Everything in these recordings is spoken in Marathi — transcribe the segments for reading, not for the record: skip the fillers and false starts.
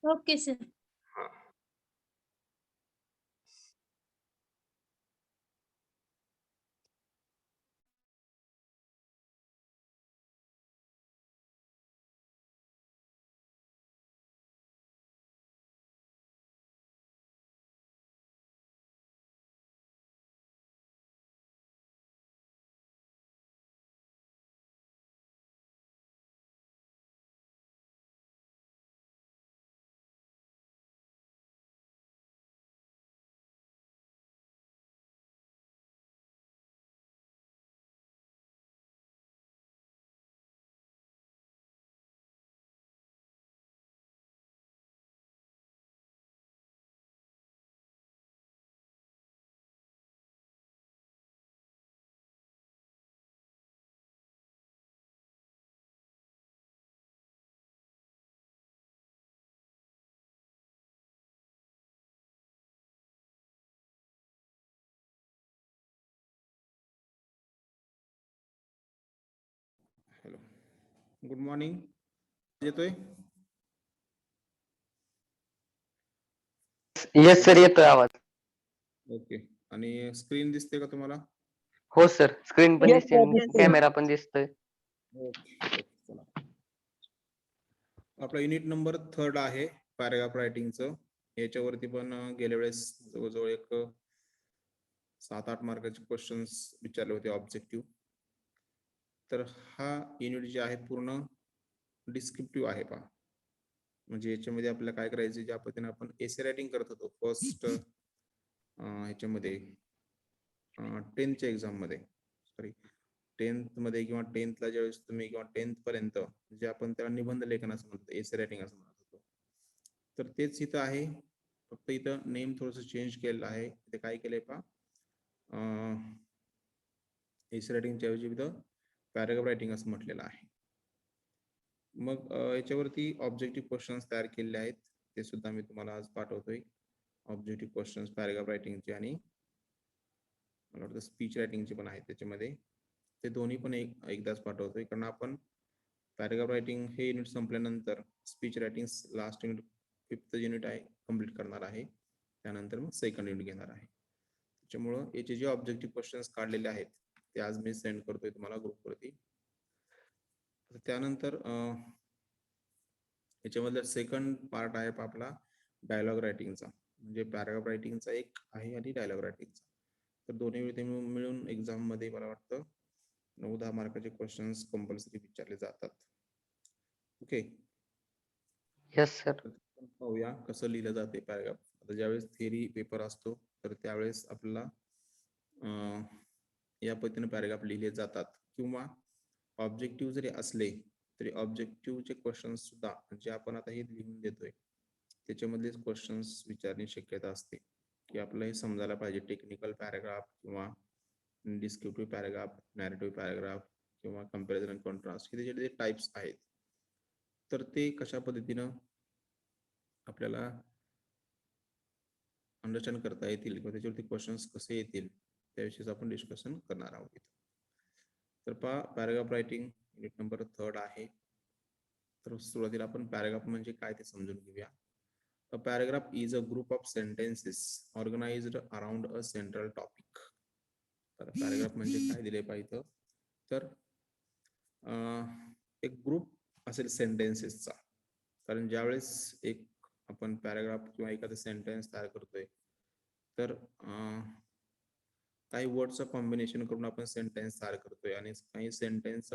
Okay sir. हा. Hello, good morning. येतोय? येस सर, येतोय आवाज. ओके. आणि स्क्रीन दिसते का तुम्हाला? हो सर, स्क्रीन पण Yes, दिसते, sir, दिसतोय. कॅमेरा पण दिसतोय. ओके ओके, चला. आपला युनिट नंबर 3 आहे पॅराग्राफ रायटिंगचं. याच्यावरती पण गेल्या वेळेस जवळजवळ एक 7-8 मार्काचे क्वेश्चन्स विचारले होते ऑब्जेक्टिव्ह. तर हा युनिट जे आहे पूर्ण डिस्क्रिप्टिव्ह आहे पहा. म्हणजे याच्यामध्ये आपल्याला काय करायचं, ज्या पद्धतीने आपण एसे रायटिंग करत होतो फर्स्ट ह्याच्यामध्ये 10th एक्झाम मध्ये, सॉरी 10th मध्ये किंवा 10th ला ज्यावेळेस तुम्ही किंवा 10th पर्यंत जे आपण त्याला निबंध लेखन असं म्हणतो, एसे रायटिंग असं म्हणत होतो, तर तेच इथं आहे. फक्त इथं नेम थोडंसं चेंज केलेलं आहे. इथे काय केलंय पहा, एसे रायटिंगच्या ऐवजी इथं पॅराग्राफ रायटिंग असं म्हटलेलं आहे. मग याच्यावरती ऑब्जेक्टिव्ह क्वेश्चन्स तयार केलेले आहेत, ते सुद्धा मी तुम्हाला आज पाठवतोय. ऑब्जेक्टिव्ह क्वेश्चन्स पॅराग्राफ रायटिंगचे आणि मला वाटतं स्पीच रायटिंगचे पण आहेत त्याच्यामध्ये. ते दोन्ही पण एकदाच पाठवतोय, कारण आपण पॅराग्राफ रायटिंग हे युनिट संपल्यानंतर speech writing last unit 5th unit आहे कम्प्लीट करणार आहे. त्यानंतर मग सेकंड युनिट घेणार आहे. त्याच्यामुळं याचे जे ऑब्जेक्टिव्ह क्वेश्चन्स काढलेले आहेत ते आज मी सेंड करतोय तुम्हाला ग्रुपवरती. त्यानंतर याच्यामधला सेकंड पार्ट आहे आपला डायलॉग रायटिंगचा. म्हणजे पॅराग्राफ रायटिंगचा एक आहे आणि डायलॉग रायटिंगचा. तर दोन्ही मिळून एक्झाम मध्ये मला वाटतं 9-10 मार्काचे क्वेश्चन्स कंपल्सरी विचारले जातात. Okay, yes sir. पाहूया कसं लिहिलं जाते पॅराग्राफ. आता ज्यावेळेस थिअरी पेपर असतो तर त्यावेळेस आपल्याला या पद्धतीने पॅराग्राफ लिहिले जातात, किंवा ऑब्जेक्टिव्ह जरी असले तरी ऑब्जेक्टिव्हचे क्वेश्चन्स सुद्धा जे आपण आता हे लिहून देतोय त्याच्यामधलेच क्वेश्चन्स विचारण्याची शक्यता असते, की आपल्याला हे समजायला पाहिजे. टेक्निकल पॅराग्राफ किंवा डिस्क्रिप्टिव्ह पॅराग्राफ, नॅरेटिव्ह पॅराग्राफ किंवा कंपॅरिझन अँड कॉन्ट्रास्ट, हे जे टाइप्स आहेत तर ते कशा पद्धतीनं आपल्याला अंडरस्टँड करता येतील किंवा त्याच्यावरती क्वेश्चन्स कसे येतील त्याविषयीच आपण डिस्कशन करणार आहोत. तर पहा, पॅराग्राफ रायटिंग युनिट नंबर 3 आहे. तर सुरुवातीला आपण पॅराग्राफ म्हणजे काय ते समजून घेऊया. A paragraph is a group of sentences organized around a central topic. तर पॅराग्राफ म्हणजे काय दिले पाहिजे, तर एक ग्रुप असेल सेंटेन्सेसचा. कारण ज्यावेळेस एक आपण पॅराग्राफ किंवा एखादा सेंटेन्स तयार करतोय तर काही वर्डचं कॉम्बिनेशन करून आपण सेंटेन्स तयार करतोय, आणि काही सेंटेन्स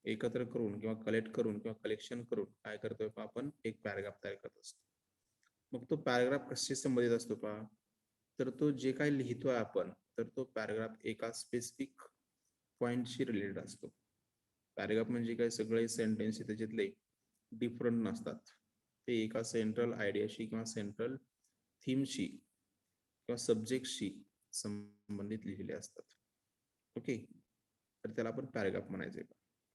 एकत्र करून किंवा कलेक्ट करून किंवा कलेक्शन करून काय करतोय आपण एक पॅराग्राफ तयार करत असतो. मग तो पॅराग्राफ कशाशी संबंधित असतो पहा, तर तो जे काही लिहितोय आपण तर तो पॅराग्राफ एका स्पेसिफिक पॉइंटशी रिलेटेड असतो. पॅराग्राफ म्हणजे काय, सगळे सेंटेन्स त्याच्यातले डिफरंट नसतात, ते एका सेंट्रल आयडियाशी किंवा सेंट्रल थीमशी किंवा सब्जेक्टशी संबंधित लिहिलेले असतात. ओके, तर त्याला आपण पॅराग्राफ म्हणायचे.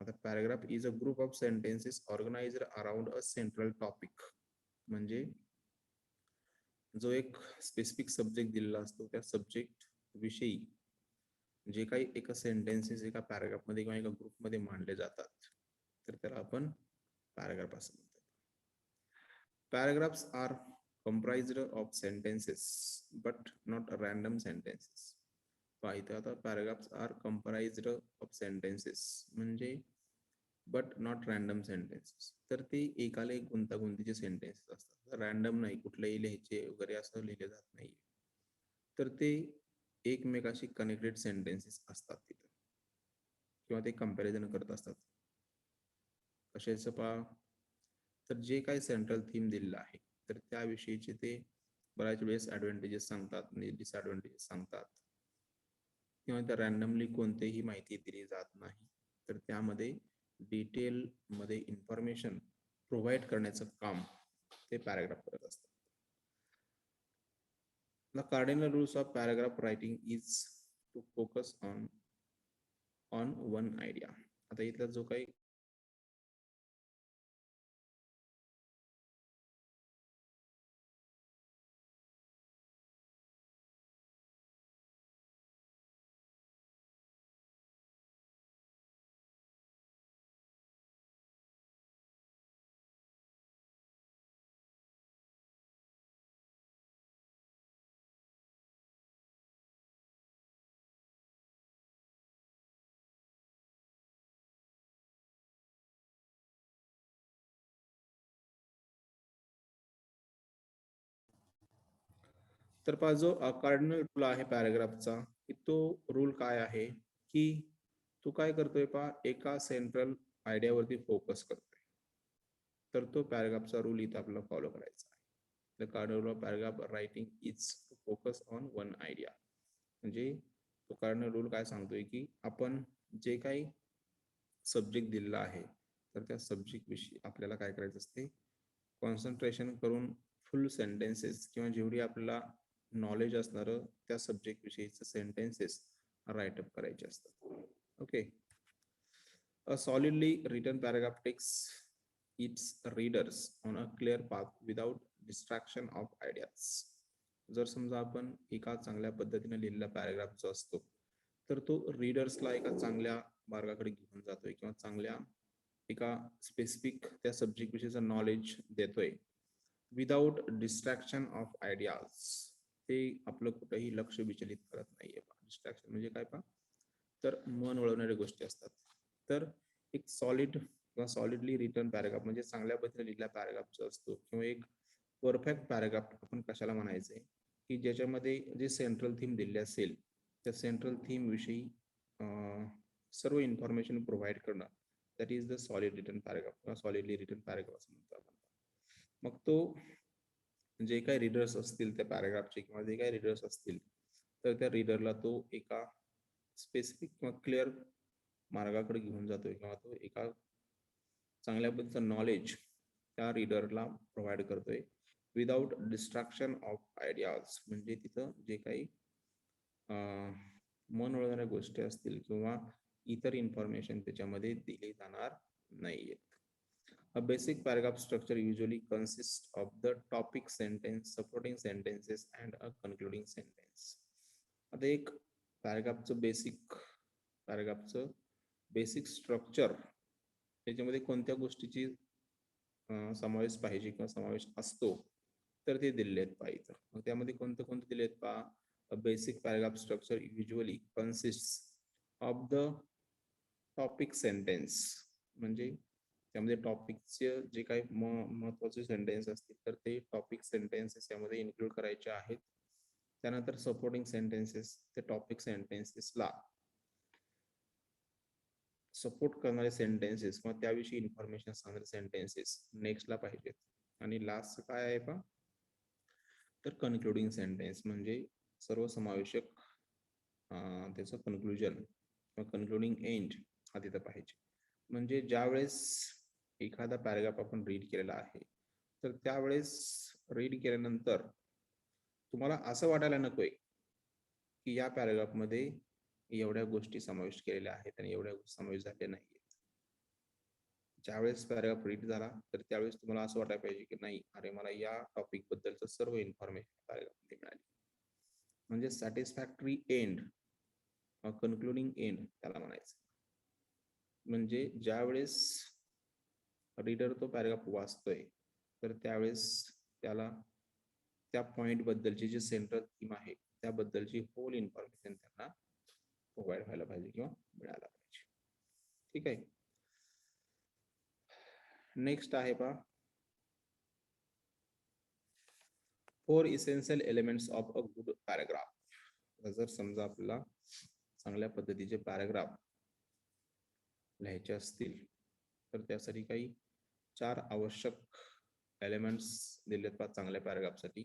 आता paragraph is a group of sentences organized around a central topic. म्हणजे जो एक स्पेसिफिक सब्जेक्ट दिलेला असतो त्या सब्जेक्ट विषयी जे काही एका सेंटेन्सेस एका पॅराग्राफ मध्ये किंवा एका ग्रुपमध्ये मांडले जातात तर त्याला आपण पॅराग्राफ असं म्हणतो. Paragraphs are comprised of sentences but not random sentences. पहा इथे आता paragraphs are comprised of sentences म्हणजे बट नॉट रॅन्डम सेंटेन्सेस. तर ते एकाला एक गुंतागुंतीचे सेंटेन्सेस असतात, रॅन्डम नाही, कुठलेही लिहायचे वगैरे असं लिहिले जात नाही. तर ते एकमेकाशी कनेक्टेड सेंटेन्सेस असतात तिथे किंवा ते कंपॅरिझन करत असतात. कशाचं पहा, तर जे काही सेंट्रल थीम दिलेलं आहे तर त्याविषयीचे ते बऱ्याच वेळेस ऍडव्हान्टेजेस सांगतात, डिसएडव्हान्टेजेस सांगतात, किंवा त्या रॅन्डमली कोणतीही माहिती दिली जात नाही. तर त्यामध्ये डिटेल मध्ये इन्फॉर्मेशन प्रोव्हाइड करण्याचं काम ते पॅराग्राफ करत असतात. The cardinal rules of paragraph writing is to focus on one idea. आता इथला जो काही तर पहा जो कार्डिनल रूल आहे पॅराग्राफचा, की तो रूल काय आहे की तो काय करतोय पहा, एका सेंट्रल आयडियावरती फोकस करतोय. तर तो पॅराग्राफचा रूल इथे आपल्याला फॉलो करायचा आहे. The cardinal rule of paragraph writing is to focus on one idea. म्हणजे तो कार्डिनल रूल काय सांगतोय की आपण जे काही सब्जेक्ट दिलेला आहे तर त्या सब्जेक्ट विषयी आपल्याला काय करायचं असते, कॉन्सन्ट्रेशन करून फुल सेंटेन्सेस किंवा जेवढी आपल्याला नॉलेज असणारं त्या सब्जेक्ट विषयीचं सेंटेन्सेस राईटअप करायचे असतात. Okay. A solidly written paragraph takes its readers on a clear path without distraction of ideas. जर समजा आपण एका चांगल्या पद्धतीने लिहिलेला पॅराग्राफ जो असतो तर तो रीडर्सला एका चांगल्या मार्गाकडे घेऊन जातोय किंवा चांगल्या एका स्पेसिफिक त्या सब्जेक्ट विषयीचं नॉलेज देतोय विदाउट डिस्ट्रॅक्शन ऑफ आयडियाज. ते आपलं कुठेही लक्ष विचलित करत नाहीये. डिस्ट्रॅक्शन म्हणजे काय पहा, तर मन वळवणाऱ्या गोष्टी असतात. तर एक सॉलिड किंवा सॉलिडली रिटन पॅराग्राफ म्हणजे चांगल्या पद्धतीने लिहिलेला पॅराग्राफ जो असतो किंवा एक परफेक्ट पॅराग्राफ आपण कशाला म्हणायचंय, की ज्याच्यामध्ये जे सेंट्रल थीम दिले असेल त्या सेंट्रल थीम विषयी सर्व इन्फॉर्मेशन प्रोव्हाइड करणं, that is the solid written paragraph किंवा सॉलिडली रिटन पॅराग्राफ असं म्हणतो आपण. मग तो जे काही रीडर्स असतील त्या पॅराग्राफचे किंवा जे काही रीडर्स असतील तर त्या रीडरला तो एका स्पेसिफिक किंवा क्लिअर मार्गाकडे घेऊन जातोय किंवा तो एका चांगल्या पद्धतीचं नॉलेज त्या रीडरला प्रोव्हाइड करतोय विदाउट डिस्ट्रॅक्शन ऑफ आयडियाज. म्हणजे तिथं जे काही मन वळणाऱ्या गोष्टी असतील किंवा इतर इन्फॉर्मेशन त्याच्यामध्ये दिली जाणार नाहीये. A basic paragraph structure usually consists of the topic sentence, supporting sentences and a concluding sentence. आता एक पॅराग्राफचं बेसिक स्ट्रक्चर त्याच्यामध्ये कोणत्या गोष्टीची समावेश पाहिजे किंवा समावेश असतो तर ते दिलेले आहेत पाहिजे. मग त्यामध्ये कोणते कोणते दिले आहेत पहा. A basic paragraph structure usually consists of the topic sentence म्हणजे त्यामध्ये टॉपिकचे जे काही महत्वाचे सेंटेन्स असतील तर ते टॉपिक सेंटेन्सेस यामध्ये इन्क्लूड करायचे आहेत. त्यानंतर सपोर्टिंग सेंटेन्सेस ते टॉपिक सेंटेन्सेसला सपोर्ट करणारे सेंटेन्सेस किंवा त्याविषयी इन्फॉर्मेशन सांगणारे सेंटेन्सेस नेक्स्टला पाहिजेत. आणि लास्ट काय आहे पहा, तर कन्क्लुडिंग सेंटेन्स म्हणजे सर्वसमावेशक त्याचं कन्क्लुजन किंवा कन्क्लुडिंग एंड हा तिथं पाहिजे. म्हणजे ज्यावेळेस एखादा पॅराग्राफ आपण रीड केलेला आहे तर त्यावेळेस रीड केल्यानंतर तुम्हाला असं वाटायला नकोय की या पॅराग्राफ मध्ये एवढ्या गोष्टी समाविष्ट केलेल्या आहेत आणि एवढ्या गोष्टी समाविष्ट झालेल्या नाहीत. ज्यावेळेस पॅराग्राफ रीड झाला तर त्यावेळेस तुम्हाला असं वाटायला पाहिजे की नाही, अरे मला या टॉपिक बद्दलचं सर्व इन्फॉर्मेशन पॅराग्राफमध्ये मिळाली. म्हणजे सॅटिस्फॅक्टरी एंड, कन्क्लुडिंग एंड त्याला म्हणायचं. म्हणजे ज्यावेळेस रीडर तो पॅराग्राफ वाचतोय तर त्यावेळेस त्याला त्या पॉइंट बद्दलची जी सेंट्रल थीम आहे त्याबद्दलची होल इन्फॉर्मेशन त्यांना प्रोव्हाइड व्हायला पाहिजे किंवा मिळायला पाहिजे. ठीक आहे. नेक्स्ट आहे पहा 4 essential elements of a good paragraph. जर समजा आपल्याला चांगल्या पद्धतीचे पॅराग्राफ लिहायचे असतील तर त्यासाठी काही 4 आवश्यक एलिमेंट्स दिलेत पहा चांगल्या पॅराग्राफसाठी.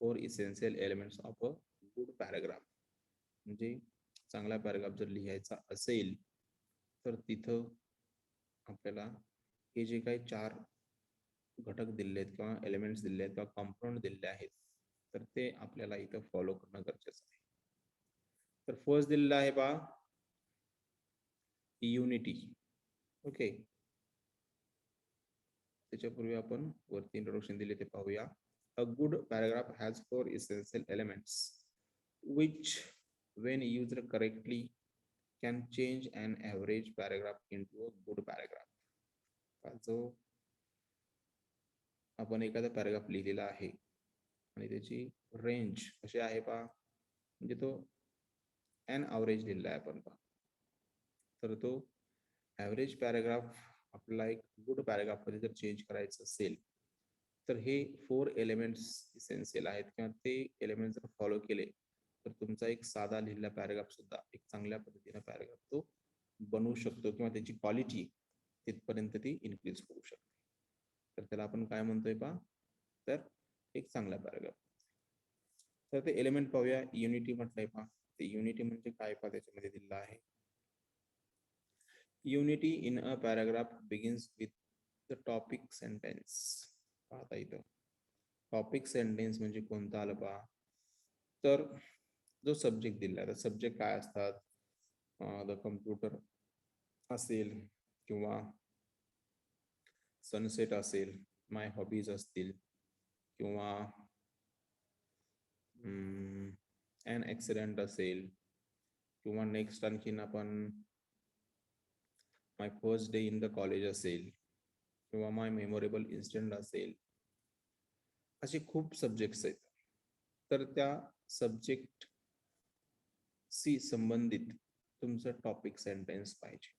4 essential elements of a good paragraph. म्हणजे चांगला पॅराग्राफ जर लिहायचा असेल तर तिथं आपल्याला हे जे काही 4 घटक दिले आहेत किंवा एलिमेंट्स दिले आहेत किंवा कॉम्पोनंट दिलेले आहेत तर ते आपल्याला इथं फॉलो करणं गरजेचं आहे. तर फर्स्ट दिलेला आहे पहा युनिटी. ओके. त्याच्यापूर्वी आपण वरती इंट्रोडक्शन दिले ते पाहूया. A good paragraph has 4 essential elements which when used correctly can change an average paragraph into a good paragraph. जो आपण एखादा पॅराग्राफ लिहिलेला आहे आणि त्याची रेंज कशी आहे पहा म्हणजे तो एन ॲव्हरेज लिहिलेला आहे आपण पहा तर तो ॲव्हरेज पॅराग्राफ आपल्याला एक गुड पॅराग्राफमध्ये जर चेंज करायचं असेल तर हे 4 एलिमेंट्स इसेन्शियल आहेत किंवा ते एलिमेंट जर फॉलो केले तर तुमचा एक साधा लिहिलेला पॅराग्राफ सुद्धा एक चांगल्या पद्धतीने पॅराग्राफ तो बनवू शकतो किंवा त्याची क्वालिटी तिथपर्यंत ती इन्क्रीज करू शकते. तर त्याला आपण काय म्हणतोय पहा तर एक चांगला पॅराग्राफ. तर ते एलिमेंट पाहूया. युनिटी म्हटलंय पहा. ते युनिटी म्हणजे काय पहा त्याच्यामध्ये दिलेलं आहे. Unity in a paragraph begins with the topic sentence. पाहता इथं टॉपिक सेंटेन्स म्हणजे कोणता आलं पहा तर जो सब्जेक्ट दिला आहे सब्जेक्ट काय असतात द कम्प्युटर असेल किंवा सनसेट असेल माय हॉबीज असतील किंवा ॲन ॲक्सिडेंट असेल किंवा नेक्स्ट आणखीन आपण my first day in the college असेल किंवा माय मेमोरेबल इन्सिडेंट असेल. असे खूप सब्जेक्ट्स आहेत. तर त्या सब्जेक्ट शी संबंधित तुमचं टॉपिक सेंटेन्स पाहिजे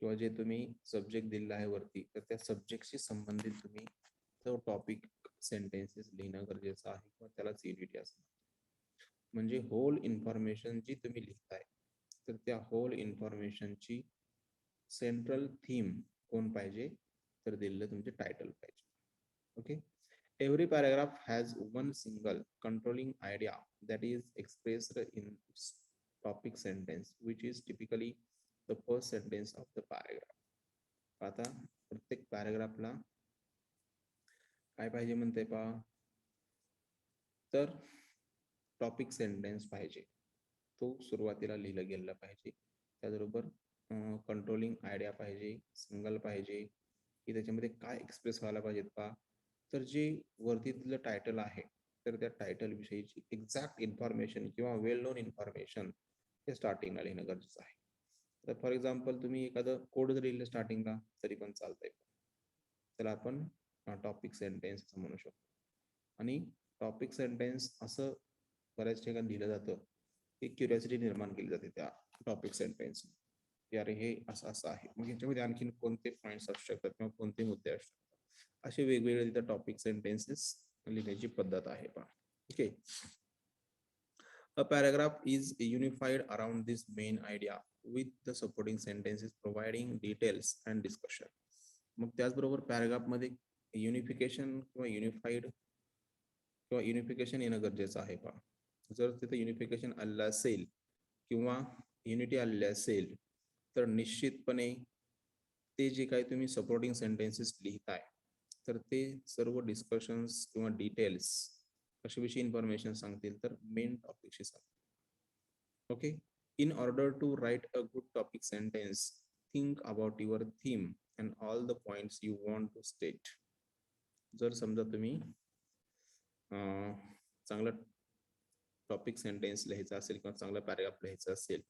किंवा जे तुम्ही सब्जेक्ट दिलेला आहे वरती तर त्या सब्जेक्टशी संबंधित तुम्ही तो टॉपिक सेंटेन्सेस लिहिणं गरजेचं आहे किंवा त्यालाच युनिटी असं म्हणजे होल इन्फॉर्मेशन जी तुम्ही लिहिताय तर त्या होल इन्फॉर्मेशनची सेंट्रल थीम कोण पाहिजे तर दिलेलं तुमचे टायटल पाहिजे. Okay. Every paragraph has one single controlling idea that is expressed in its topic sentence, which is typically the first sentence of the paragraph. आता प्रत्येक पॅराग्राफला काय पाहिजे म्हणते पहा तर टॉपिक सेंटेन्स पाहिजे. तो सुरुवातीला लिहिलं गेलं पाहिजे. त्याचबरोबर कंट्रोलिंग आयडिया पाहिजे, सिंगल पाहिजे की त्याच्यामध्ये काय एक्सप्रेस व्हायला पाहिजेत पहा तर जे वरती दिलेलं टायटल आहे तर त्या टायटल विषयीची एक्झॅक्ट इन्फॉर्मेशन किंवा वेल नोन इन्फॉर्मेशन हे स्टार्टिंगला लिहिणं गरजेचं आहे. तर फॉर एक्झाम्पल तुम्ही एखादं कोड जर लिहिलं स्टार्टिंगला तरी पण चालतंय. त्याला आपण टॉपिक सेंटेन्स असं म्हणू शकतो. आणि टॉपिक सेंटेन्स असं बऱ्याच ठिकाणी लिहिलं जातं की क्युरिओसिटी निर्माण केली जाते त्या टॉपिक सेंटेन्स की अरे हे असं असं आहे मग ह्याच्यामध्ये आणखीन कोणते पॉईंट्स असू शकतात किंवा कोणते मुद्दे असू शकतात असे वेगवेगळे तिथं टॉपिक सेंटेन्सेस लिहिण्याची पद्धत आहे पहा. Okay. A paragraph is unified around this main idea with the supporting sentences providing details and discussion. मग त्याचबरोबर पॅराग्राफ मध्ये युनिफिकेशन किंवा युनिफिकेशन येणं गरजेचं आहे पहा. जर तिथे युनिफिकेशन आलेलं असेल किंवा युनिटी आलेली असेल तर निश्चितपणे ते जे काही तुम्ही सपोर्टिंग सेंटेन्सेस लिहिताय तर ते सर्व डिस्कशन्स किंवा डिटेल्स कशाविषयी इन्फॉर्मेशन सांगतील तर मेन टॉपिकशी सांगतील. Okay. In order to write a good topic sentence think about your theme and all the points you want to state. जर समजा तुम्ही चांगलं टॉपिक सेंटेन्स लिहायचा असेल किंवा चांगला पॅराग्राफ लिहायचा असेल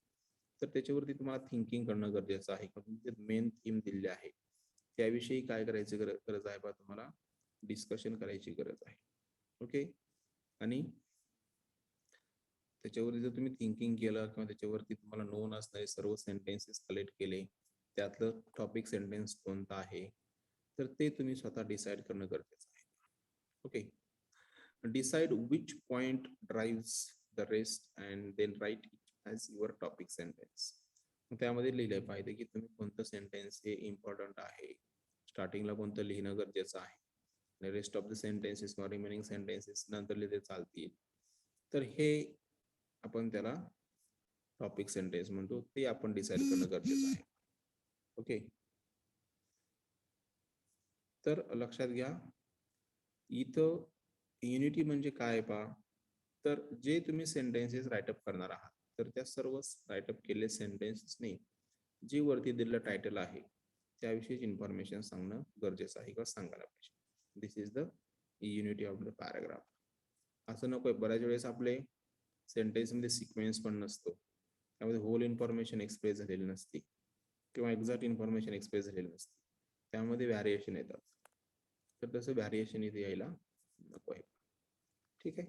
तर त्याच्यावरती तुम्हाला थिंकिंग करणं गरजेचं आहे. तुमचे मेन थीम दिले आहे त्याविषयी काय करायची गरज आहे बा तुम्हाला डिस्कशन करायची गरज आहे. ओके. आणि त्याच्यावरती जर तुम्ही थिंकिंग केलं किंवा त्याच्यावरती तुम्हाला नोन असणारे सर्व सेंटेन्सेस कलेक्ट केले, त्यातलं टॉपिक सेंटेन्स कोणता आहे तर ते तुम्ही स्वतः डिसाईड करणं गरजेचं आहे. Okay. Decide which point drives the rest and then write it as your topic sentence. त्यामध्ये लिहिलं पाहिजे की तुम्ही कोणतं सेंटेन्स हे इम्पॉर्टंट आहे, स्टार्टिंगला कोणतं लिहिणं गरजेचं आहे, रेस्ट ऑफ द सेंटेन्सेस किंवा रिमेनिंग सेंटेन्सेस नंतर लिहिले चालतील. तर हे आपण त्याला टॉपिक सेंटेन्स म्हणतो, ते आपण डिसाईड करणं गरजेचं आहे. ओके. तर लक्षात घ्या, इथं युनिटी म्हणजे काय पा, तर जे तुम्ही सेंटेन्सेस राईटअप करणार आहात तर त्या सर्व राईटअप केलेले सेंटेन्सेसने जे वरती दिलेलं टायटल आहे त्याविषयी इन्फॉर्मेशन सांगणं गरजेचं आहे किंवा सांगायला पाहिजे. This is the unity of the paragraph. असं नको बऱ्याच वेळेस आपले सेंटेन्स मध्ये सिक्वेन्स पण नसतो, त्यामध्ये होल इन्फॉर्मेशन एक्सप्रेस झालेली नसते किंवा एक्झॅक्ट इन्फॉर्मेशन एक्सप्रेस झालेली नसते, त्यामध्ये व्हॅरिएशन येतात. तर तसं व्हॅरिएशन इथे यायला नको आहे. ठीक आहे.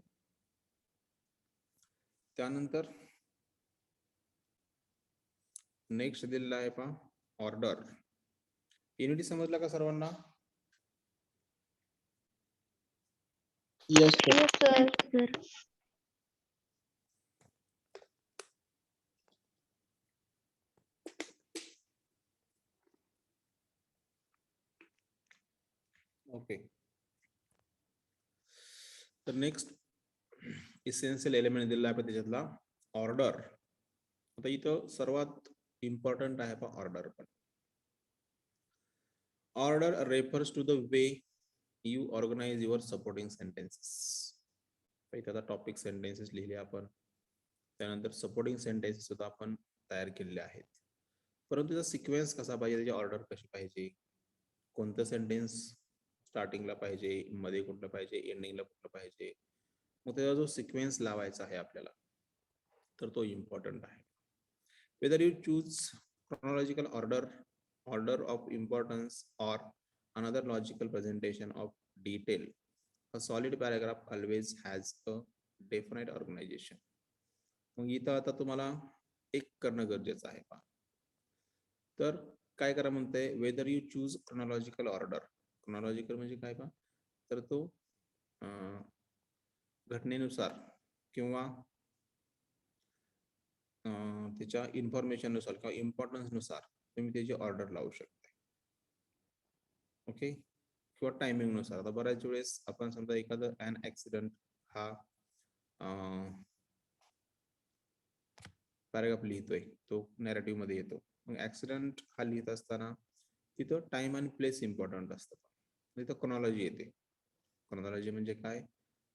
त्यानंतर नेक्स्ट दिलेला आहे पहा ऑर्डर. युनिटी समजला का सर्वांना? Yes, sir. Yes, sir. Okay. तर नेक्स्ट इसेन्शियल एलिमेंट दिलेला आहे त्याच्यातला ऑर्डर. आता इथं सर्वात इम्पॉर्टंट आहे पहा ऑर्डर. पण order refers to the way you organize your supporting sentences. आता टॉपिक सेंटेन्सेस लिहिले आपण, त्यानंतर सपोर्टिंग सेंटेन्सेस सुद्धा आपण तयार केलेले आहेत, परंतु त्याचा सिक्वेन्स कसा पाहिजे, त्याची ऑर्डर कशी पाहिजे, कोणतं सेंटेन्स स्टार्टिंगला पाहिजे, मध्ये कुठलं पाहिजे, एंडिंगला कुठलं पाहिजे, मग त्याचा जो सिक्वेन्स लावायचा आहे आपल्याला तर तो इम्पॉर्टंट आहे. Whether you choose chronological order of importance or another logical presentation of detail, a solid paragraph always has a definite organization. मग इथं आता तुम्हाला एक करणं गरजेचं आहे पहा. तर काय करा म्हणते, whether you choose chronological order. Chronological म्हणजे काय पहा, तर तो घटनेनुसार किंवा त्याच्या इन्फॉर्मेशन नुसार किंवा इम्पॉर्टन्स नुसार तुम्ही त्याची ऑर्डर लावू शकता. ओके. किंवा टायमिंग नुसार. आता बऱ्याच वेळेस आपण समजा एखादा अन ऍक्सिडेंट हा पॅराग्राफ लिहितोय, तो नॅरेटिव्ह मध्ये येतो. मग ऍक्सिडेंट हा लिहित असताना तिथं टाइम आणि प्लेस इम्पॉर्टंट असतं. तिथं क्रोनॉलॉजी येते. क्रोनॉलॉजी म्हणजे काय,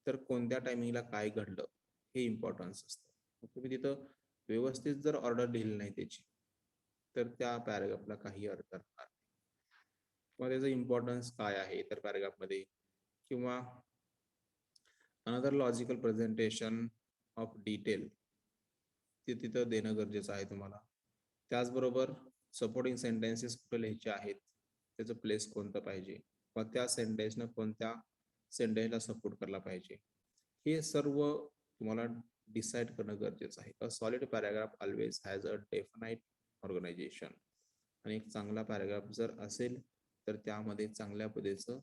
तर कोणत्या टायमिंगला काय घडलं हे इम्पॉर्टन्स असतं. तुम्ही तिथं व्यवस्थित जर ऑर्डर लिहिली नाही त्याची तर त्या पॅराग्राफला काही अर्थ असणार नाही, किंवा त्याचं इम्पॉर्टन्स काय आहे तर पॅराग्राफ मध्ये, किंवा another logical presentation of detail ते तिथं देणं गरजेचं आहे तुम्हाला. त्याचबरोबर सपोर्टिंग सेंटेन्सेस कुठे लिहायचे आहेत, त्याचं प्लेस कोणतं पाहिजे, किंवा त्या सेंटेन्सनं कोणत्या सेंटेन्सला सपोर्ट करला पाहिजे, हे सर्व तुम्हाला डिसाइड करणं गरजेचं आहे. A solid paragraph always has a definite organization. आणि एक चांगला पॅराग्राफ जर असेल तर त्यामध्ये चांगल्या पद्धतीचं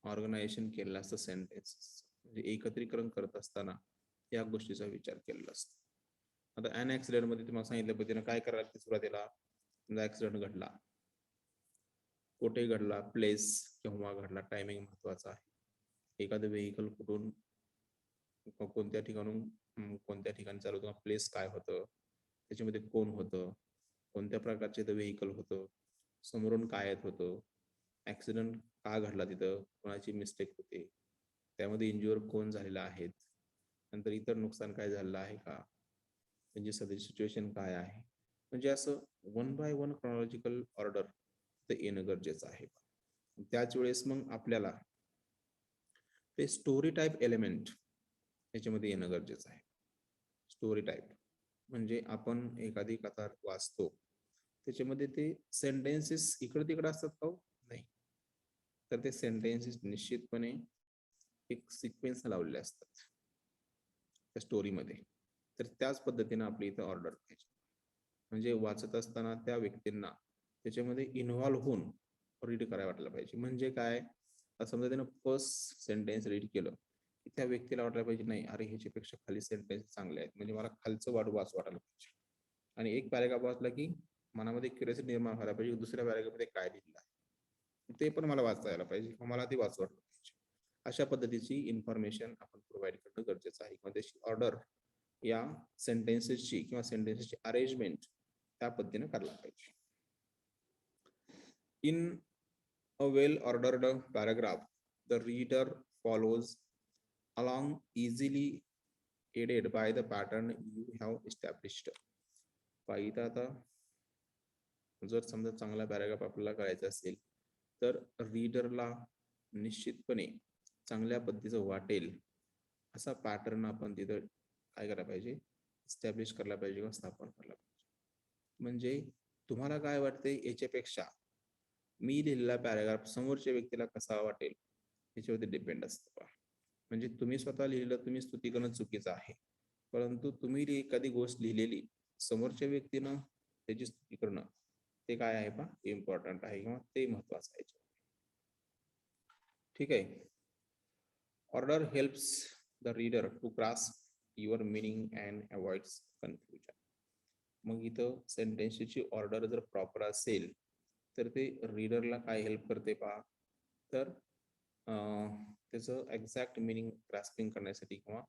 ऑर्गनायझेशन केलेलं असतं. सेंटेन्स म्हणजे एकत्रीकरण करत असताना या गोष्टीचा विचार केलेला असतो. आता अन ऍक्सिडेंट मध्ये तुम्हाला सांगितलं पद्धतीनं काय करायला लागते, सुरुवातीला ऍक्सिडेंट घडला, कुठे घडला, प्लेस केव्हा घडला, टायमिंग महत्वाचा आहे. एखादं व्हेकल कुठून कोणत्या ठिकाणून कोणत्या ठिकाणी चालू होतं, प्लेस काय होतं, त्याच्यामध्ये कोण होतं, कोणत्या प्रकारचे ते व्हेकल होतं, समोरून काय येत होतं, ऍक्सिडेंट का घडला, तिथं कोणाची मिस्टेक होते, त्यामध्ये इंज्युअर कोण झालेला आहेत, नंतर इतर नुकसान काय झालेलं आहे का, म्हणजे सध्याची सिच्युएशन काय आहे. म्हणजे असं one by one chronological order ते येणं गरजेचं आहे. त्याच वेळेस मग आपल्याला ते स्टोरी टाईप एलिमेंट याच्यामध्ये येणं गरजेचं आहे. स्टोरी टाईप म्हणजे आपण एखादी कथा वाचतो, त्याच्यामध्ये ते सेंटेन्सेस इकडे तिकडे असतात का, तर ते सेंटेन्सेस निश्चितपणे एक सिक्वेन्स लावलेले असतात त्या स्टोरीमध्ये. तर त्याच पद्धतीने आपली इथं ऑर्डर पाहिजे. म्हणजे वाचत असताना त्या व्यक्तींना त्याच्यामध्ये इन्व्हॉल्व्ह होऊन रीड करायला वाटलं पाहिजे. म्हणजे काय, आता समजा त्यानं फर्स्ट सेंटेन्स रीड केलं की त्या व्यक्तीला वाटायला पाहिजे नाही अरे ह्याच्यापेक्षा खाली सेंटेन्स चांगले आहेत, म्हणजे मला खालचं वाटायला पाहिजे. आणि एक पॅरेग्राफ वाचला की मनामध्ये क्युरियोसिटी निर्माण व्हायला पाहिजे दुसऱ्या पॅरेग्राफमध्ये काय लिहिलं आहे ते पण मला वाचता यायला पाहिजे किंवा मला ते वाचू वाटलं पाहिजे. अशा पद्धतीची इन्फॉर्मेशन आपण प्रोव्हाइड करणं गरजेचं आहे किंवा त्याची ऑर्डर या सेंटेन्सेसची किंवा सेंटेन्सेसची अरेंजमेंट त्या पद्धतीने करायला पाहिजे. In a well-ordered paragraph, the reader follows along easily aided by the pattern you have established. पाहिजे आता जर समजा चांगला पॅराग्राफ आपल्याला करायचा असेल तर रीडरला निश्चितपणे चांगल्या पद्धतीचं वाटेल असा पॅटर्न आपण तिथं काय करायला पाहिजे, इस्टॅब्लिश करायला पाहिजे किंवा स्थापन करायला पाहिजे. म्हणजे तुम्हाला काय वाटते याच्यापेक्षा मी लिहिलेला पॅराग्राफ समोरच्या व्यक्तीला कसा वाटेल याच्यावरती डिपेंड असतं. म्हणजे तुम्ही स्वतः लिहिलेलं तुम्ही स्तुती करणं चुकीचं आहे, परंतु तुम्ही एखादी गोष्ट लिहिलेली समोरच्या व्यक्तीनं त्याची स्तुती करणं ते काय आहे पा इम्पॉर्टंट आहे किंवा ते महत्वाचं आहे. ठीक आहे. Order helps the reader to grasp your meaning and avoids confusion. मग इथं सेंटेन्सची ऑर्डर जर प्रॉपर असेल तर ते रीडरला काय हेल्प करते पहा, तर त्याचं एक्झॅक्ट मिनिंग ग्रास्पिंग करण्यासाठी किंवा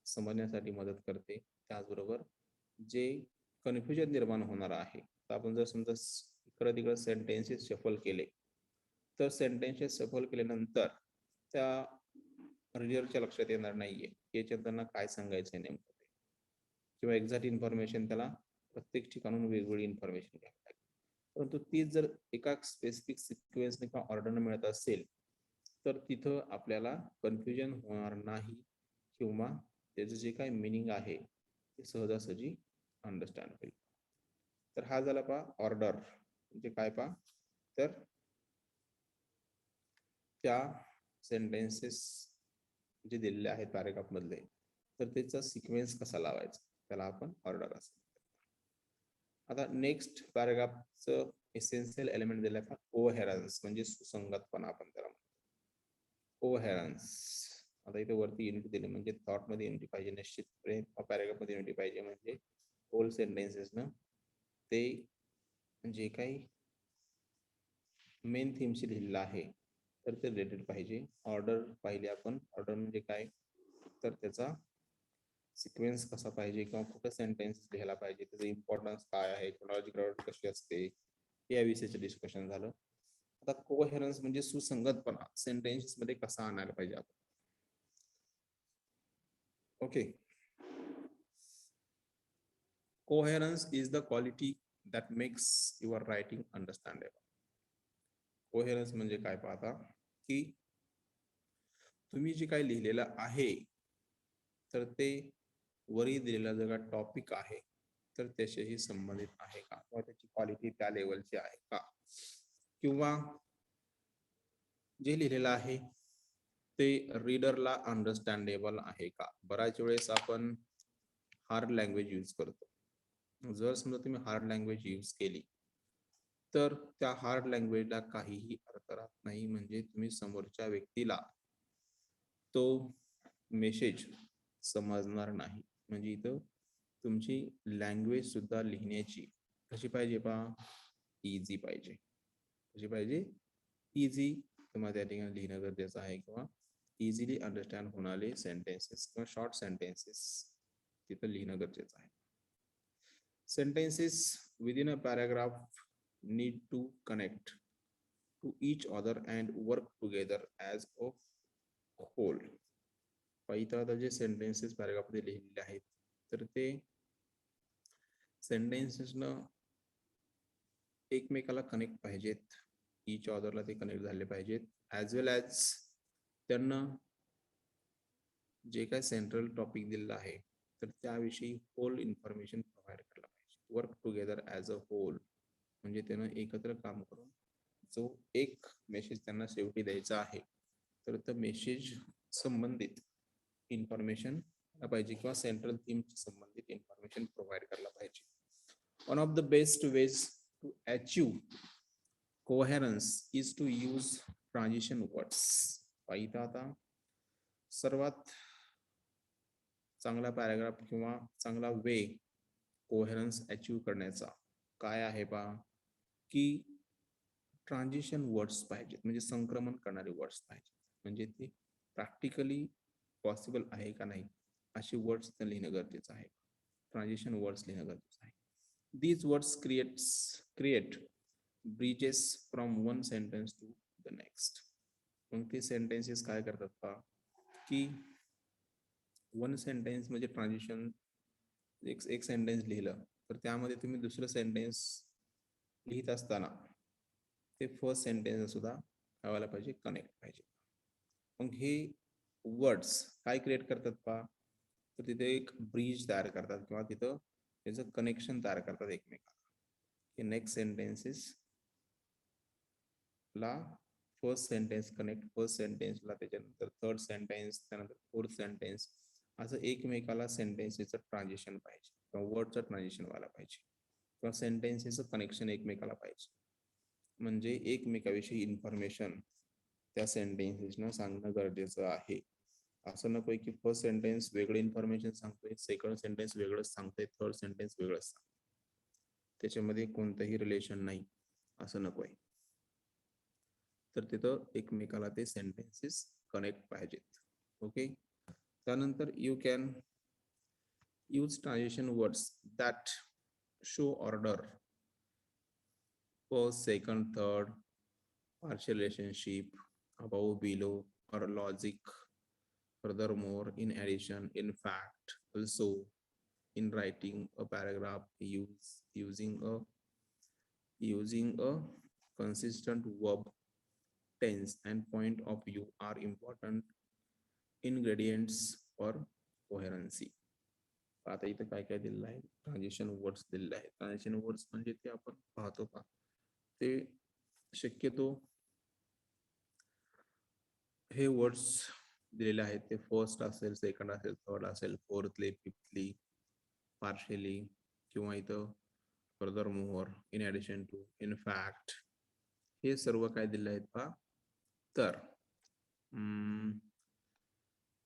समजण्यासाठी मदत करते. त्याचबरोबर जे कन्फ्युजन निर्माण होणार आहे, तर आपण जर समजा इकडं तिकडं सेंटेन्सेस शफल केले तर सेंटेन्सेस शफल केल्यानंतर त्या रीडरच्या लक्षात येणार नाहीये की याच्यात त्यांना काय सांगायचं आहे नेमकं ते, किंवा एक्झॅक्ट इन्फॉर्मेशन त्याला प्रत्येक ठिकाणून वेगवेगळी इन्फॉर्मेशन घ्यावी लागेल. परंतु ती जर एका स्पेसिफिक सिक्वेन्सने किंवा ऑर्डरने मिळत असेल तर तिथं आपल्याला कन्फ्युजन होणार नाही किंवा त्याचं जे काही मिनिंग आहे ते सहजासहजी अंडरस्टँड होईल. तर हा झाला पहा ऑर्डर. म्हणजे काय पहा, तर त्या सेंटेन्सेस जे दिलेले आहेत पॅरेग्राफ मधले तर त्याचा सिक्वेन्स कसा लावायचा त्याला आपण ऑर्डर असं. आता नेक्स्ट पॅरेग्राफचं एसेन्शियल एलिमेंट दिलं आहे कोहेरन्स, म्हणजे सुसंगतपणा आपण त्याला म्हणतो. कोहेरन्स आता इथे वरती युनिटी दिली म्हणजे थॉट मध्ये युनिटी पाहिजे निश्चितपणे, पॅरेग्राफ मध्ये युनिटी पाहिजे. म्हणजे होल सेंटेन्सेस ना ते जे काही मेन थीमशी लिहिलेलं आहे तर ते रिलेटेड पाहिजे. ऑर्डर पाहिले आपण, ऑर्डर म्हणजे काय तर त्याचा सिक्वेन्स कसा पाहिजे किंवा कुठं सेंटेन्स लिहायला पाहिजे, त्याचं इम्पॉर्टन्स काय आहे, फोनॉलॉजी ग्रामर कशी असते या विषयाचं डिस्कशन झालं. आता कोहेरन्स म्हणजे सुसंगतपणा सेंटेन्सेस मध्ये कसा आणायला पाहिजे आपण. Okay. Coherence is the quality that makes your writing understandable. Coherence म्हणजे काय पाहता की तुम्ही जे काही लिहिलेलं आहे तर ते वरी दिलेला जो काही टॉपिक आहे तर त्याच्याशी संबंधित आहे का, किंवा त्याची क्वालिटी त्या लेवलची आहे का, किंवा जे लिहिलेलं आहे ते रीडरला अंडरस्टँडेबल आहे का. बऱ्याच वेळेस आपण हार्ड लँग्वेज यूज करतो. जर समजा तुम्ही हार्ड लँग्वेज यूज केली तर त्या हार्ड लँग्वेजला काहीही अर्थ राहत नाही. म्हणजे तुम्ही समोरच्या व्यक्तीला तो मेसेज समजणार नाही. म्हणजे इथं तुमची लँग्वेज सुद्धा लिहिण्याची कशी पाहिजे पहा, इझी पाहिजे. कशी पाहिजे, इझी. तुम्हाला त्या ठिकाणी लिहिणं गरजेचं आहे किंवा इझिली अंडरस्टँड होणारे सेंटेन्सेस किंवा शॉर्ट सेंटेन्सेस तिथं लिहिणं गरजेचं आहे. Sentences within a paragraph need to connect to each other and work together as a whole. पाहिजे आता जे सेंटेन्सेस पॅराग्राफ मध्ये लिहिलेले आहेत तर ते सेंटेन्सेसनं एकमेकाला कनेक्ट पाहिजेत, इच ऑदरला ते कनेक्ट झाले पाहिजेत, ॲज वेल ॲज त्यांना जे काय सेंट्रल टॉपिक दिलेलं आहे तर त्याविषयी होल इन्फॉर्मेशन प्रोव्हाइड करायला पाहिजे. Work together as a whole म्हणजे त्यानं एकत्र काम करून जो एक मेसेज त्यांना शेवटी द्यायचा आहे, तर त्या मेसेज संबंधित इन्फॉर्मेशन पाहिजे किंवा सेंट्रल थीमची संबंधित इन्फॉर्मेशन प्रोव्हाइड करायला पाहिजे. One of the best ways to achieve coherence is to use transition words. पाहिजे आता सर्वात चांगला पॅराग्राफ किंवा चांगला वे कोहेरन्स अचीव करण्याचा काय आहे पहा, की ट्रान्झिशन वर्ड्स पाहिजेत, म्हणजे संक्रमण करणारे वर्ड्स पाहिजेत, म्हणजे ते प्रॅक्टिकली पॉसिबल आहे का नाही अशी वर्ड्स लिहिणं गरजेचं आहे. ट्रान्झिशन वर्ड्स लिहिणं गरजेचं आहे. These words create bridges from one sentence to the next. मग ते सेंटेन्सेस काय करतात पहा, की वन सेंटेन्स म्हणजे ट्रान्झिशन एक सेंटेन्स लिहिलं तर त्यामध्ये तुम्ही दुसरं सेंटेन्स लिहित असताना ते फर्स्ट सेंटेन्स सुद्धा व्हायला पाहिजे, कनेक्ट पाहिजे. मग हे वर्ड्स काय क्रिएट करतात पहा, तर तिथे एक ब्रिज तयार करतात किंवा तिथं त्याचं कनेक्शन तयार करतात एकमेकाला. हे नेक्स्ट सेंटेन्सेस ला फर्स्ट सेंटेन्स कनेक्ट, फर्स्ट सेंटेन्सला त्याच्यानंतर थर्ड सेंटेन्स, त्यानंतर फोर्थ सेंटेन्स, असं एकमेकाला सेंटेन्सेसचं ट्रान्झिशन पाहिजे किंवा वर्डचं ट्रान्झिशन व्हायला पाहिजे किंवा सेंटेन्सेसचं कनेक्शन एकमेकाला पाहिजे. म्हणजे एकमेकाविषयी इन्फॉर्मेशन त्या सेंटेन्सेसनं सांगणं गरजेचं आहे. असं नको की फर्स्ट सेंटेन्स वेगळं इन्फॉर्मेशन सांगतोय, सेकंड सेंटेन्स वेगळंच सांगतोय, थर्ड सेंटेन्स वेगळंच सांगतोय, त्याच्यामध्ये कोणतंही रिलेशन नाही, असं नको आहे. तर तिथं एकमेकाला ते सेंटेन्सेस कनेक्ट पाहिजेत. ओके. त्यानंतर you can use transition words that show order, first, second, third, partial relationship, above, below, or logic. Furthermore, in addition, in fact, also, in writing a paragraph, using a consistent verb, tense, and point of view are important ingredients for coherency. आता इथं काय काय दिलेलं आहे, ट्रान्झिशन वर्ड्स दिलेले आहेत. ट्रान्झिशन वर्ड्स म्हणजे ते आपण पाहतो का, ते शक्यतो हे वर्ड्स दिलेले आहेत ते फर्स्ट असेल, सेकंड असेल, थर्ड असेल, फोर्थली, फिफ्थली, पार्शियली, किंवा इथं furthermore, in addition to, in fact, हे सर्व काय दिले आहेत पहा, तर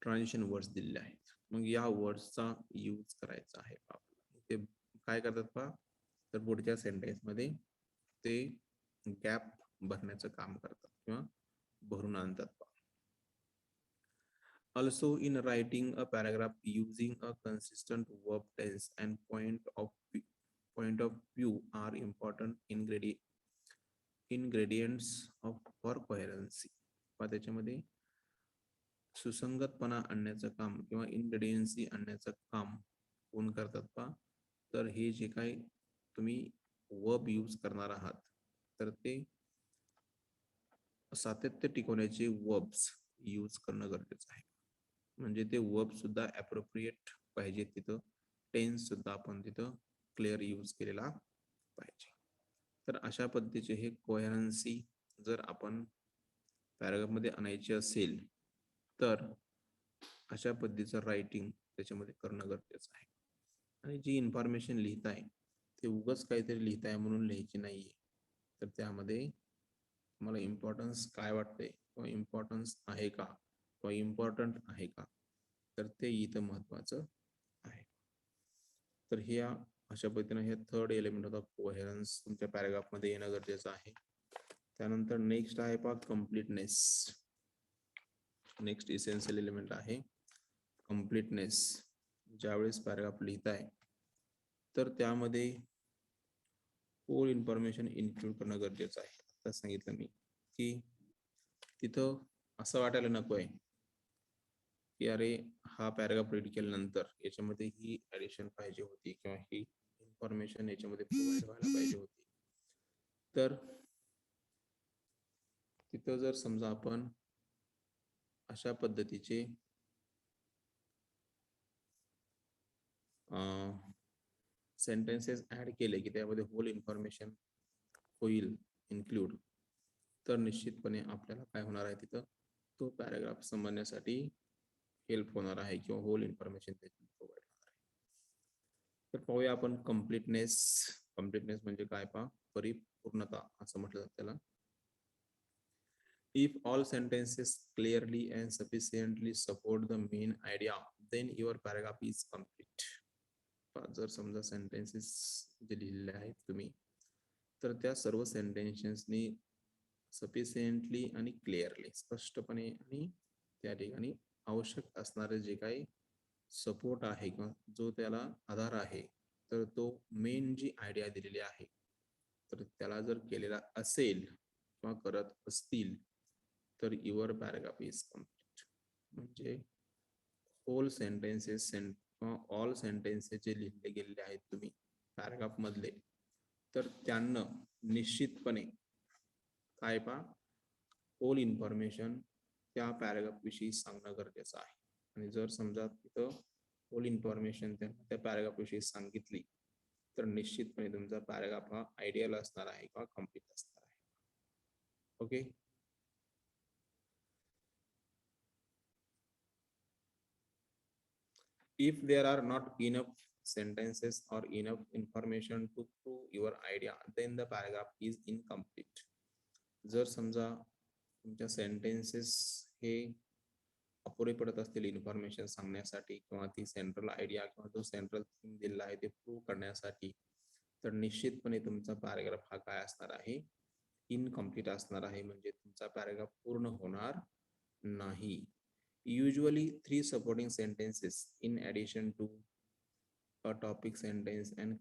ट्रान्झिशन वर्ड्स दिलेले आहेत. मग या वर्ड्सचा यूज करायचा आहे आपल्याला. ते काय करतात पहा, तर पुढच्या सेंटेन्समध्ये ते गॅप भरण्याचं काम करतात किंवा भरून आणतात. Also, in writing a paragraph, using a consistent verb tense and point of view are important ingredients for coherency. त्याच्यामध्ये सुसंगतपणा आणण्याचं काम किंवा इन्ग्रेडियन्सी आणण्याचं काम कोण करतात पहा, तर हे जे काही तुम्ही वर्ब यूज करणार आहात, तर ते सातत्य टिकवण्याचे वर्ब्स यूज करणं गरजेचं आहे. म्हणजे ते वर्ब सुद्धा ॲप्रोप्रिएट पाहिजे, तिथं टेन्स सुद्धा आपण तिथं क्लिअर यूज केलेला पाहिजे. तर अशा पद्धतीचे हे कोहेरन्सी जर आपण पॅराग्राफमध्ये आणायची असेल तर अशा पद्धतीचं रायटिंग त्याच्यामध्ये करणं गरजेचं आहे. आणि जी इन्फॉर्मेशन लिहिताय ते उगाच काहीतरी लिहिताय म्हणून लिहायची नाहीये, तर त्यामध्ये तुम्हाला इम्पॉर्टन्स काय वाटते किंवा इम्पॉर्टन्स आहे का किंवा इम्पॉर्टंट आहे का, तर ते इथं महत्वाचं आहे. तर हे अशा पद्धतीने हे थर्ड एलिमेंट होता कोहेरन्स तुमच्या पॅराग्राफ मध्ये येणं गरजेचं आहे. त्यानंतर नेक्स्ट आहे पहा कम्प्लीटनेस. नेक्स्ट इसेन्शियल एलिमेंट आहे कम्प्लीटनेस. ज्यावेळेस पॅराग्राफ लिहिताय तर त्यामध्ये होल इन्फॉर्मेशन इन्क्लूड करणं गरजेचं आहे. आता सांगितलं मी की तिथं असं वाटायला नको आहे की अरे हा पॅराग्राफ रीड केल्यानंतर याच्यामध्ये ही ऍडिशन पाहिजे होती किंवा ही इन्फॉर्मेशन याच्यामध्ये प्रोव्हाइड व्हायला पाहिजे होती. तर तिथं जर समजा आपण अशा पद्धतीचे सेंटेन्सेस ऍड केले की त्यामध्ये होल इन्फॉर्मेशन होईल इन्क्लूड, तर निश्चितपणे आपल्याला काय होणार आहे तिथं तो पॅराग्राफ समजण्यासाठी हेल्प होणार आहे किंवा होल इन्फॉर्मेशन प्रोव्हाइड होणार आहे. तर पाहूया आपण कम्प्लीटनेस. कम्प्लीटनेस म्हणजे काय पहा, परिपूर्णता असं म्हटलं जातं त्याला. If all sentences clearly and sufficiently support the main idea, then your paragraph is complete. जर समजा सेंटेन्सेस जे लिहिलेले आहेत तुम्ही, तर त्या सर्व सेंटेन्सेसनी सफिशियंटली आणि क्लिअरली, स्पष्टपणे आणि त्या ठिकाणी आवश्यक असणारे जे काही सपोर्ट आहे किंवा जो त्याला आधार आहे, तर तो मेन जी आयडिया दिलेली आहे, तर त्याला जर केलेला असेल किंवा करत असतील, तर युअर पॅराग्राफ इज कम्प्लीट. म्हणजे होल सेंटेन्सेस ऑल सेंटेन्सेस जे लिहिले गेलेले आहेत तुम्ही पॅराग्राफ मधले, तर त्यांना निश्चितपणे काय पहा, होल इन्फॉर्मेशन त्या पॅराग्राफ विषयी सांगणं गरजेचं आहे. आणि जर समजा तिथं होल इन्फॉर्मेशन त्या पॅराग्राफ विषयी सांगितली, तर निश्चितपणे तुमचा पॅराग्राफ हा आयडियल असणार आहे किंवा कम्प्लीट असणार आहे. Okay. If there are not enough sentences or enough information to prove your idea, then the paragraph is incomplete. जर समजा तुमच्या सेंटेन्सेस हे अपुरे पडत असतील इन्फॉर्मेशन सांगण्यासाठी किंवा ती सेंट्रल आयडिया किंवा जो सेंट्रल थीम दिलेला आहे ते प्रूव्ह करण्यासाठी, तर निश्चितपणे तुमचा पॅराग्राफ हा काय असणार आहे, इनकम्प्लीट असणार आहे. म्हणजे तुमचा पॅराग्राफ पूर्ण होणार नाही. Usually 3 supporting sentences in addition to a topic sentence and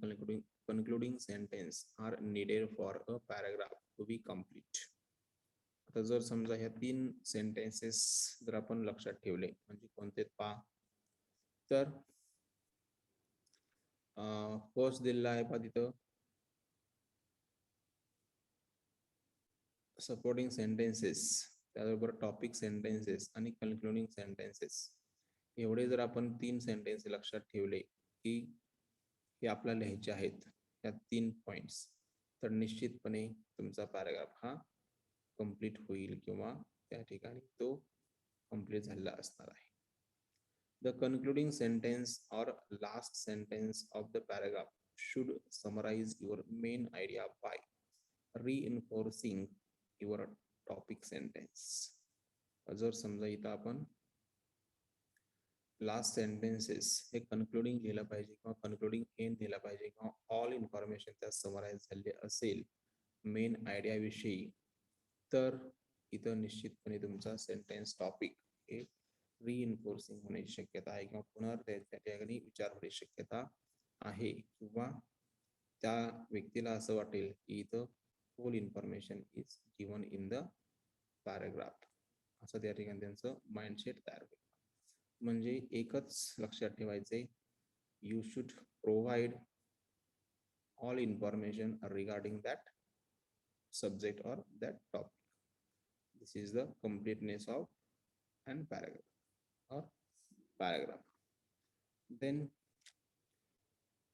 concluding sentence are needed for a paragraph to be complete. आता जर समजा ह्या 3 सेंटेन्सेस जर आपण लक्षात ठेवले, म्हणजे कोणते पहा, तर फर्स्ट दिलेला आहे पहा तिथं सपोर्टिंग सेंटेन्सेस, त्याचबरोबर टॉपिक सेंटेन्सेस आणि कन्क्लुडिंग सेंटेन्सेस. एवढे जर आपण 3 सेंटेन्स लक्षात ठेवले की हे आपल्याला लिहायचे आहेत, या 3 पॉइंट्स, तर निश्चितपणे तुमचा पॅराग्राफ हा कंप्लीट होईल किंवा त्या ठिकाणी तो कंप्लीट झालेला असणार आहे. The concluding sentence or last sentence of the paragraph should summarize your main idea by reinforcing your topic sentence. जर समजा इथं आपण लास्ट सेंटेन्सेस हे कन्क्लुडिंग लिहिलं पाहिजे किंवा कन्क्लुडिंग एंड लिहिलं पाहिजे किंवा ऑल इन्फॉर्मेशन त्यात समराइज झाले असेल मेन आयडिया विषयी, तर इथं निश्चितपणे तुमचा सेंटेन्स टॉपिक हे रिइन्फोर्सिंग होण्याची शक्यता आहे किंवा पुन्हा त्या ठिकाणी विचार होण्याची शक्यता आहे किंवा त्या व्यक्तीला असं वाटेल की इथं whole information is given in the paragraph, असं त्या ठिकाणी त्यांचं माइंडसेट तयार होईल. म्हणजे एकच लक्षात ठेवायचे, you should provide all information regarding that subject or that topic. This is the completeness of an paragraph or paragraph. Then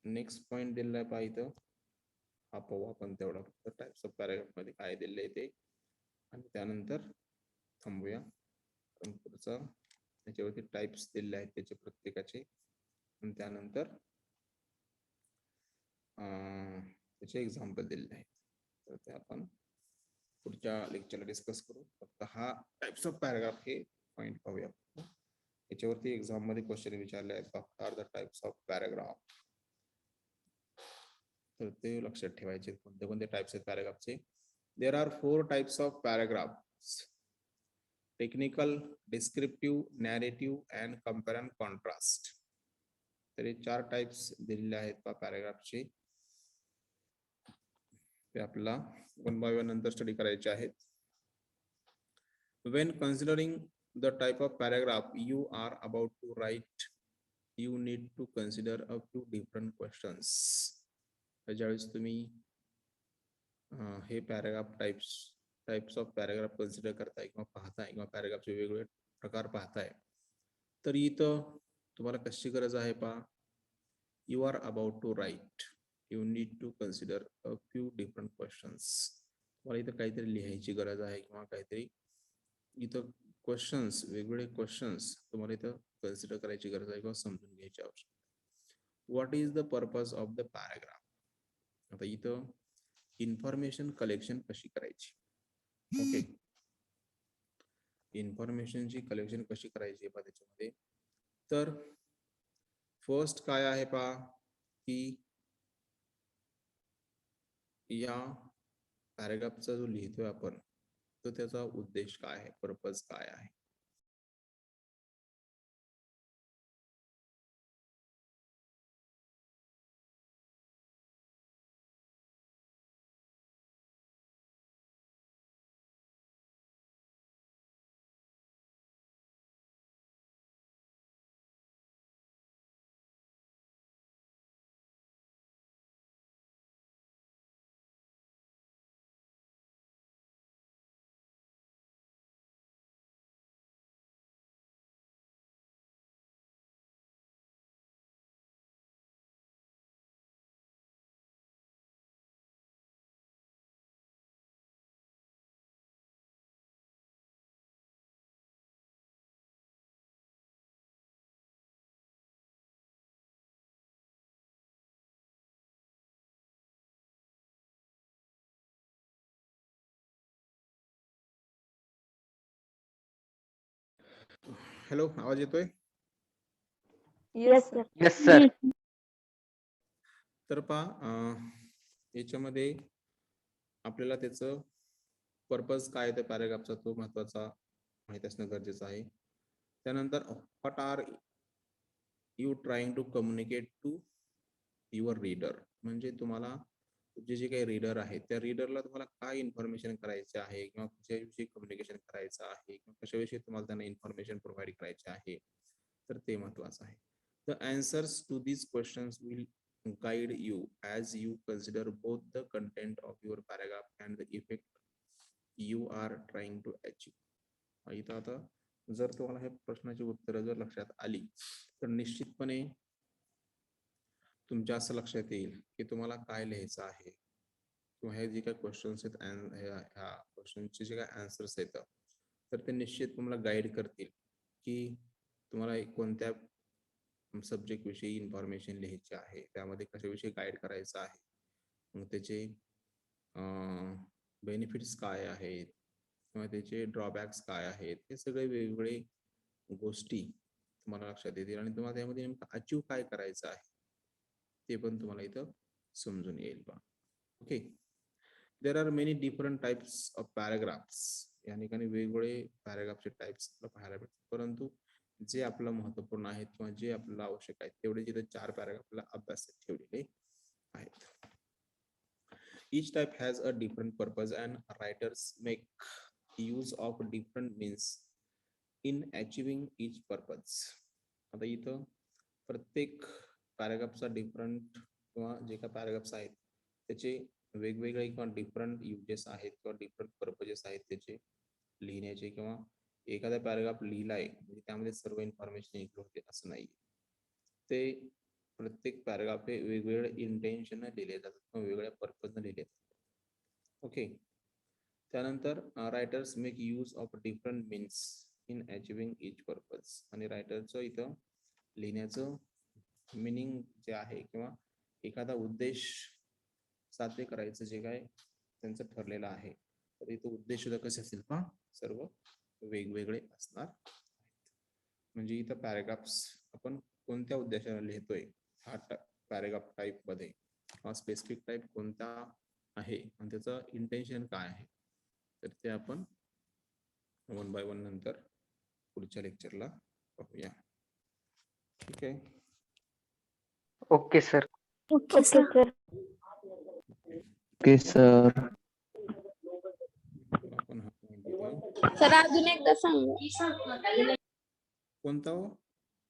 next point दिलाय पाहिजे, हा पाहू आपण तेवढा फक्त टाइप्स ऑफ पॅराग्राफ मध्ये काय दिले ते, आणि त्यानंतर थांबूया. पुढचा त्याच्यावरती टाइप्स दिले आहेत त्याचे प्रत्येकाचे, आणि त्यानंतर त्याचे एक्झाम्पल दिले आहेत, तर ते आपण पुढच्या लेक्चरला डिस्कस करू. फक्त हा टाइप्स ऑफ पॅराग्राफ हे पॉइंट पाहूया. याच्यावरती एक्झाम मध्ये क्वेश्चन विचारले आहेत, what are the types of paragraph, तर ते लक्षात ठेवायचे कोणते कोणते टाइप्स आहेत पॅराग्राफचे. There are 4 types of paragraphs: technical, descriptive, narrative and compare and contrast. तर हे 4 टाइप्स दिलेले आहेत पॅराग्राफचे, ते आपल्याला वन बाय वन नंतर स्टडी करायचे आहेत. When considering the type of paragraph you are about to write, you need to consider a few different questions. ज्यावेळेस तुम्ही हे paragraph types of paragraph consider करताय किंवा पाहताय किंवा पॅराग्राफचे वेगवेगळे प्रकार पाहताय, तर इथं तुम्हाला कशी गरज आहे पहा, you are about to write, you need to consider a few different questions. मला इथं काहीतरी लिहायची गरज आहे किंवा काहीतरी इथं क्वेश्चन्स, वेगवेगळे क्वेश्चन्स तुम्हाला इथं कन्सिडर करायची गरज आहे किंवा समजून घ्यायची आवश्यकता. What is the purpose of the paragraph. आता इथं इन्फॉर्मेशन कलेक्शन कशी करायची. ओके, इन्फॉर्मेशनची कलेक्शन कशी करायची पहा त्याच्यामध्ये. तर फर्स्ट काय आहे पहा की या पॅराग्राफचा जो लिहितोय आपण तर त्याचा उद्देश काय आहे, पर्पज काय आहे. हॅलो, आवाज येतोय. Yes sir. Yes sir. तर पहा याच्यामध्ये आपल्याला त्याचं पर्पज काय आहे त्या पॅराग्राफचा तो महत्वाचा माहिती असणं गरजेचं आहे. त्यानंतर what are you trying to communicate to your reader. म्हणजे तुम्हाला तुमचे जे काही रीडर आहेत त्या रीडरला तुम्हाला काय इन्फॉर्मेशन करायचे आहे किंवा कशाविषयी कम्युनिकेशन करायचं आहे किंवा कशाविषयी तुम्हाला त्यांना इन्फॉर्मेशन प्रोव्हाइड करायचे आहे, तर ते महत्वाचं आहे. The answers to these questions will guide you as you consider both the content of your paragraph and the effect you are trying to achieve. इथं आता जर तुम्हाला हे प्रश्नाची उत्तरं जर लक्षात आली तर निश्चितपणे तुमच्या असं लक्षात येईल की तुम्हाला काय लिहायचं आहे किंवा हे जे काही क्वेश्चन्स आहेत ह्या क्वेश्चनचे जे काही आन्सर्स आहेत तर ते निश्चित तुम्हाला गाईड करतील की तुम्हाला कोणत्या सब्जेक्ट विषयी इन्फॉर्मेशन लिहायची आहे, त्यामध्ये कशाविषयी गाईड करायचं आहे, मग त्याचे बेनिफिट्स काय आहेत किंवा त्याचे ड्रॉबॅक्स काय आहेत, हे सगळे वेगवेगळे गोष्टी तुम्हाला लक्षात येतील आणि तुम्हाला त्यामध्ये नेमकं अचीव काय करायचं आहे ते पण तुम्हाला इथं समजून येईल बा. Okay, there are many different types of paragraphs. या ठिकाणी वेगवेगळे पॅराग्राफचे टाइप्स पाहायला भेटतात, परंतु जे आपलं महत्वपूर्ण आहेत किंवा जे आपल्याला आवश्यक आहेत तेवढे जिथे 4 पॅराग्राफला अभ्यासात ठेवलेले आहेत. Each type has a different purpose and writers make use of different means in achieving each purpose. आता इथं प्रत्येक पॅराग्राफचा डिफरंट किंवा जे काही पॅराग्राफ्स आहेत त्याचे वेगवेगळे किंवा डिफरंट युजेस आहेत किंवा डिफरंट पर्पजेस आहेत त्याचे लिहिण्याचे, किंवा एखादा पॅराग्राफ लिहिलाय म्हणजे त्यामध्ये सर्व इन्फॉर्मेशन इन्क्लूड होते असं नाही. ते प्रत्येक पॅराग्राफ हे वेगवेगळे इंटेन्शन लिहिले जातात किंवा वेगवेगळ्या पर्पजने लिहिले जातात. ओके, त्यानंतर writers make use of different means in achieving each purpose. आणि रायटरचं इथं लिहिण्याचं मिनिंग जे आहे किंवा एखादा उद्देश साध्य करायचं जे काय त्यांचं ठरलेलं आहे तर इथं उद्देश सुद्धा कसे असतील पहा, सर्व वेगवेगळे असणार आहेत. म्हणजे इथं पॅराग्राफ्स आपण कोणत्या उद्देशाने लिहितोय हा पॅराग्राफ टाईप मध्ये हा स्पेसिफिक टाईप कोणता आहे आणि त्याचं इंटेन्शन काय आहे तर ते आपण 1 by 1 नंतर पुढच्या लेक्चरला पाहूया. ठीक आहे. Okay sir. Okay sir. Okay sir. आपण हा point इथं सर अजून एकदा सांगा. कोणता हो